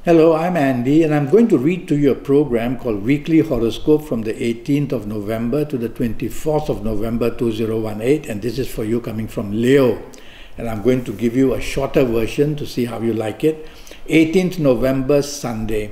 Hello, I'm Andy, and I'm going to read to you a program called Weekly Horoscope from the 18th of November to the 24th of November 2018, and this is for you coming from Leo. And I'm going to give you a shorter version to see how you like it. 18th November, Sunday.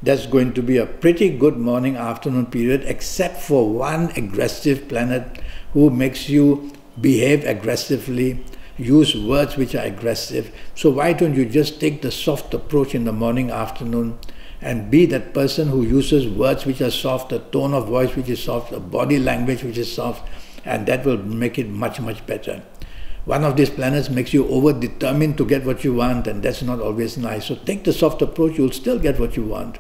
That's going to be a pretty good morning afternoon period, except for one aggressive planet who makes you behave aggressively, use words which are aggressive. So why don't you just take the soft approach in the morning, afternoon, and be that person who uses words which are soft, a tone of voice which is soft, a body language which is soft, and that will make it much, much better. One of these planets makes you over-determined to get what you want, and that's not always nice. So take the soft approach, you'll still get what you want.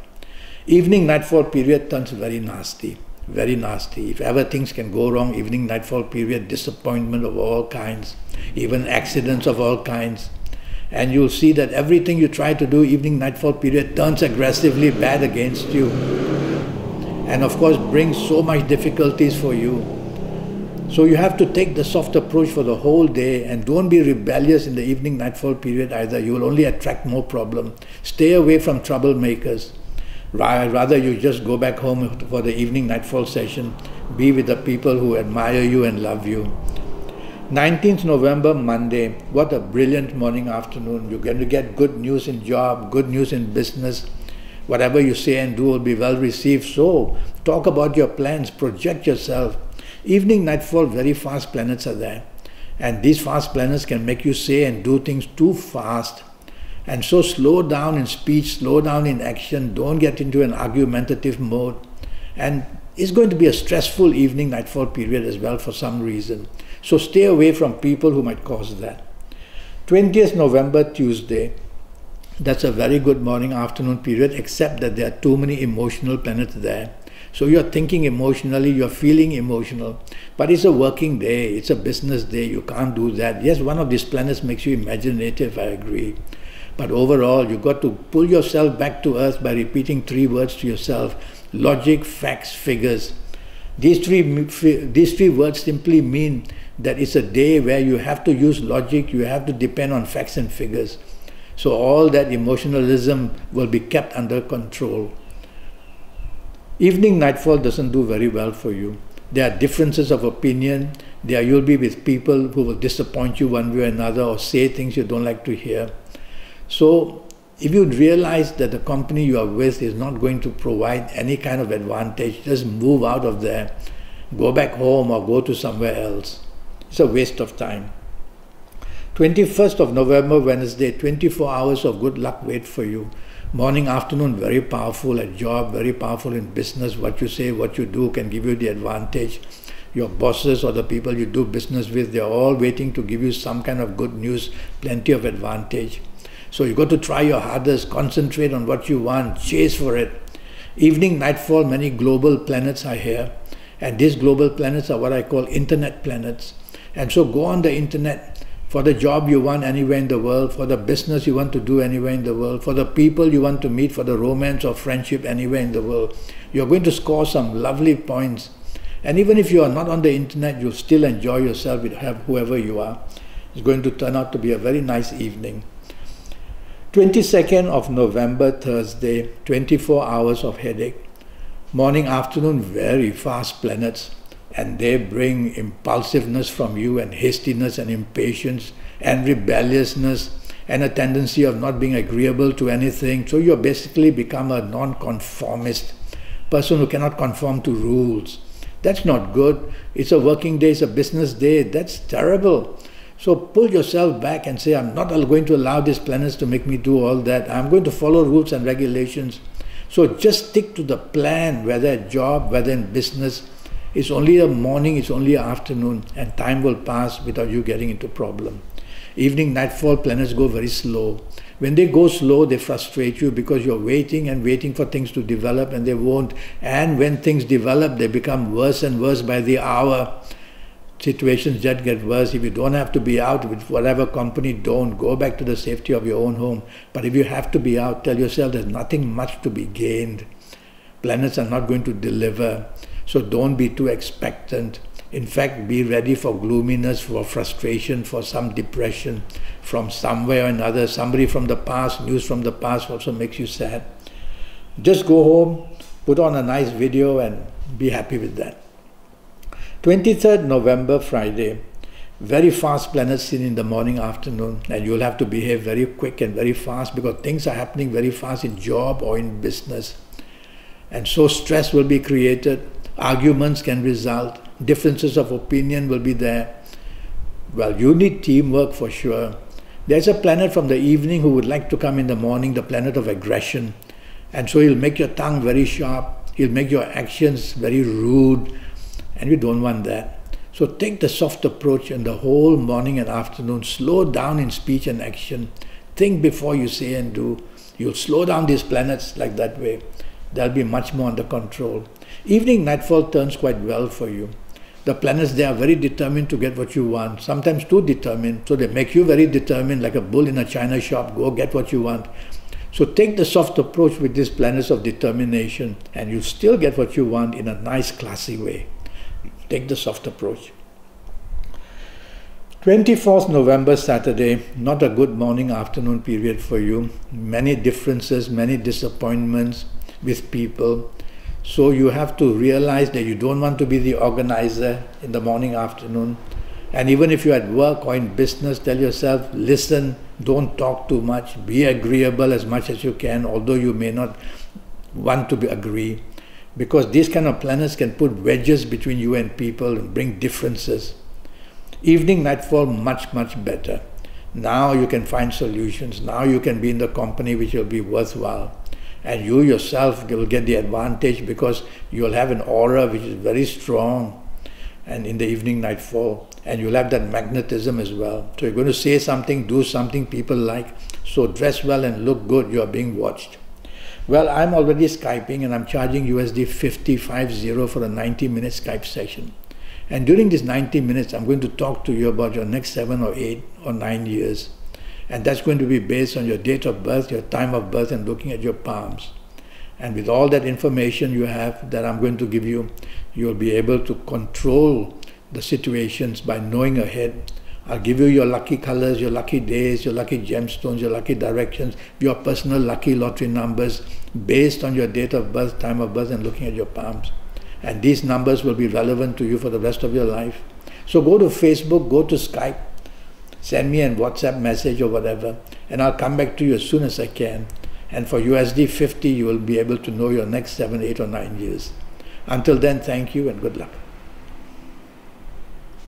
Evening nightfall period turns very nasty. Very nasty. If ever things can go wrong, evening nightfall period, disappointment of all kinds, even accidents of all kinds. And you'll see that everything you try to do evening nightfall period turns aggressively bad against you. And of course brings so much difficulties for you. So you have to take the soft approach for the whole day, and don't be rebellious in the evening nightfall period either. You will only attract more problem. Stay away from troublemakers. Rather you just go back home for the evening nightfall session. Be with the people who admire you and love you. 19th November, Monday. What a brilliant morning, afternoon. You're going to get good news in job, good news in business. Whatever you say and do will be well received. So talk about your plans, project yourself. Evening nightfall, very fast planets are there. And these fast planets can make you say and do things too fast. And so slow down in speech, slow down in action, don't get into an argumentative mode. And it's going to be a stressful evening nightfall period as well for some reason. So stay away from people who might cause that. 20th November, Tuesday. That's a very good morning afternoon period, except that there are too many emotional planets there. So you're thinking emotionally, you're feeling emotional. But it's a working day, it's a business day, you can't do that. Yes, one of these planets makes you imaginative, I agree. But overall, you've got to pull yourself back to earth by repeating 3 words to yourself: logic, facts, figures. These three words simply mean that it's a day where you have to use logic, you have to depend on facts and figures. So all that emotionalism will be kept under control. Evening nightfall doesn't do very well for you. There are differences of opinion. You'll be with people who will disappoint you one way or another, or say things you don't like to hear. So if you realize that the company you are with is not going to provide any kind of advantage, just move out of there. Go back home or go to somewhere else. It's a waste of time. 21st of November, Wednesday, 24 hours of good luck wait for you. Morning, afternoon, very powerful at job, very powerful in business. What you say, what you do can give you the advantage. Your bosses or the people you do business with, they're all waiting to give you some kind of good news, plenty of advantage. So you've got to try your hardest, concentrate on what you want, chase for it. Evening, nightfall, many global planets are here. And these global planets are what I call internet planets. And so go on the internet for the job you want anywhere in the world, for the business you want to do anywhere in the world, for the people you want to meet, for the romance or friendship anywhere in the world. You're going to score some lovely points. And even if you are not on the internet, you'll still enjoy yourself with whoever you are. It's going to turn out to be a very nice evening. 22nd of November, Thursday, 24 hours of headache. Morning, afternoon, very fast planets, and they bring impulsiveness from you, and hastiness and impatience and rebelliousness and a tendency of not being agreeable to anything. So you basically become a non-conformist, person who cannot conform to rules. That's not good. It's a working day, it's a business day. That's terrible. So pull yourself back and say, I'm not going to allow these planets to make me do all that. I'm going to follow rules and regulations. So just stick to the plan, whether at job, whether in business. It's only a morning, it's only an afternoon, and time will pass without you getting into problem. Evening, nightfall, planets go very slow. When they go slow, they frustrate you because you're waiting and waiting for things to develop, and they won't. And when things develop, they become worse and worse by the hour. Situations just get worse. If you don't have to be out with whatever company, don't. Go back to the safety of your own home. But if you have to be out, tell yourself there's nothing much to be gained. Planets are not going to deliver. So don't be too expectant. In fact, be ready for gloominess, for frustration, for some depression from somewhere or another. Somebody from the past, news from the past also makes you sad. Just go home, put on a nice video and be happy with that. 23rd November, Friday. Very fast planets seen in the morning, afternoon, and you'll have to behave very quick and very fast because things are happening very fast in job or in business. And so stress will be created, arguments can result, differences of opinion will be there. Well, you need teamwork for sure. There's a planet from the evening who would like to come in the morning, the planet of aggression. And so he'll make your tongue very sharp, he'll make your actions very rude, and you don't want that. So take the soft approach in the whole morning and afternoon. Slow down in speech and action. Think before you say and do. You'll slow down these planets like that way. They'll be much more under control. Evening nightfall turns quite well for you. The planets, they are very determined to get what you want, sometimes too determined. So they make you very determined, like a bull in a china shop. Go get what you want. So take the soft approach with these planets of determination and you still get what you want in a nice, classy way. Take the soft approach. 24th November, Saturday, not a good morning, afternoon period for you. Many differences, many disappointments with people. So you have to realize that you don't want to be the organizer in the morning, afternoon. And even if you're at work or in business, tell yourself, listen, don't talk too much, be agreeable as much as you can, although you may not want to agree. Because these kind of planets can put wedges between you and people and bring differences. Evening nightfall, much better. Now you can find solutions. Now you can be in the company which will be worthwhile. And you yourself will get the advantage because you'll have an aura which is very strong and in the evening nightfall. And you'll have that magnetism as well. So you're going to say something, do something people like. So dress well and look good. You are being watched. Well, I'm already Skyping and I'm charging USD 50 for a 90-minute Skype session. And during these 90 minutes, I'm going to talk to you about your next 7 or 8 or 9 years. And that's going to be based on your date of birth, your time of birth, and looking at your palms. And with all that information you have that I'm going to give you, you'll be able to control the situations by knowing ahead. I'll give you your lucky colors, your lucky days, your lucky gemstones, your lucky directions, your personal lucky lottery numbers based on your date of birth, time of birth, and looking at your palms. And these numbers will be relevant to you for the rest of your life. So go to Facebook, go to Skype, send me a WhatsApp message or whatever, and I'll come back to you as soon as I can. And for USD 50, you will be able to know your next 7, 8, or 9 years. Until then, thank you and good luck.